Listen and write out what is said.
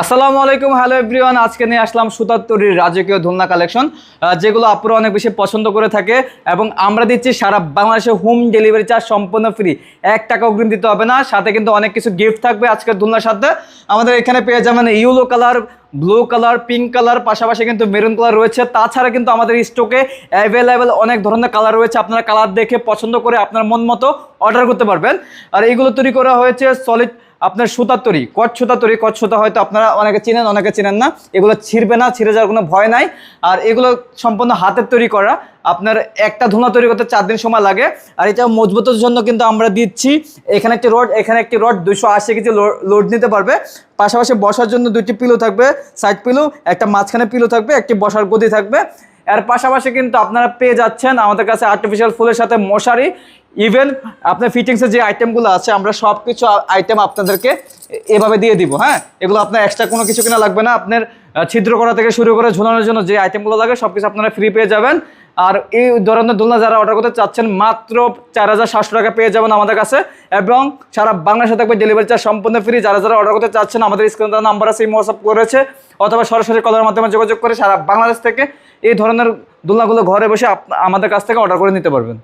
আসসালামু আলাইকুম, hello everyone. আজকে নিয়ে আসলাম সুতার তৈরির রাজকীয় দোলনা কালেকশন, যেগুলো আপনারা অনেক বেশি পছন্দ করে থাকে এবং আমরা দিচ্ছি সারা বাংলাদেশে হোম ডেলিভারি চার্জ সম্পূর্ণ ফ্রি। 1 টাকা অগ্রিম দিতে হবে না, সাথে কিন্তু অনেক কিছু গিফট থাকবে আজকের দোলনার সাথে। আমাদের এখানে পেয়ে যাবেন yellow colour, blue colour, pink colour, পাশাপাশি কিন্তু মেরুন কালার রয়েছে। তাছাড়া কিন্তু আমাদের স্টকে অ্যাভেলেবেল অনেক ধরনের কালার রয়েছে। আপনারা কালার দেখে পছন্দ করে আপনার মন মতো অর্ডার করতে পারবেন। আর এইগুলো তৈরি করা হয়েছে সলিড আপনার সুতার তৈরি, কট সুতা তৈরি। কট সুতা হয়তো আপনারা অনেকে চিনেন, অনেকে চিনেন না। এগুলো ছিঁড়বে না, ছিঁড়ে যাওয়ার কোনো ভয় নাই। আর এগুলো সম্পূর্ণ হাতের তৈরি করা। আপনার একটা ধুনা তৈরি করতে 4 দিন সময় লাগে। আর এটা মজবুতের জন্য কিন্তু আমরা দিচ্ছি এখানে একটি রড, এখানে একটি রড 280 কেজি লোড নিতে পারবে। পাশাপাশি বসার জন্য 2টি পিলো থাকবে, সাইড পিলো, একটা মাঝখানে পিলো থাকবে, একটি বসার গদি থাকবে। এর পাশাপাশি কিন্তু আপনারা পেয়ে যাচ্ছেন আমাদের কাছে আর্টিফিশিয়াল ফুলের সাথে মশারি। ইভেন আপনার ফিটিংসের যে আইটেমগুলো আছে, আমরা সব কিছু আইটেম আপনাদেরকে এভাবে দিয়ে দিব। হ্যাঁ, এগুলো আপনার এক্সট্রা কোনো কিছু কিনা লাগবে না। আপনার ছিদ্র করা থেকে শুরু করে ঝুলানোর জন্য যে আইটেমগুলো লাগে সব কিছু আপনারা ফ্রি পেয়ে যাবেন। আর এই ধরনের দোলনা যারা অর্ডার করতে চাচ্ছেন, মাত্র 4700 টাকা পেয়ে যাবেন আমাদের কাছে, এবং সারা বাংলাদেশে থাকবে ডেলিভারি চার্জ সম্পূর্ণ ফ্রি। যারা যারা অর্ডার করতে চাচ্ছেন, আমাদের স্ক্রিনে নাম্বার আছে, হোয়াটসঅ্যাপ করেছে, অথবা সরাসরি কলের মাধ্যমে যোগাযোগ করে সারা বাংলাদেশ থেকে এই ধরনের দোলনাগুলো ঘরে বসে আমাদের কাছ থেকে অর্ডার করে নিতে পারবেন।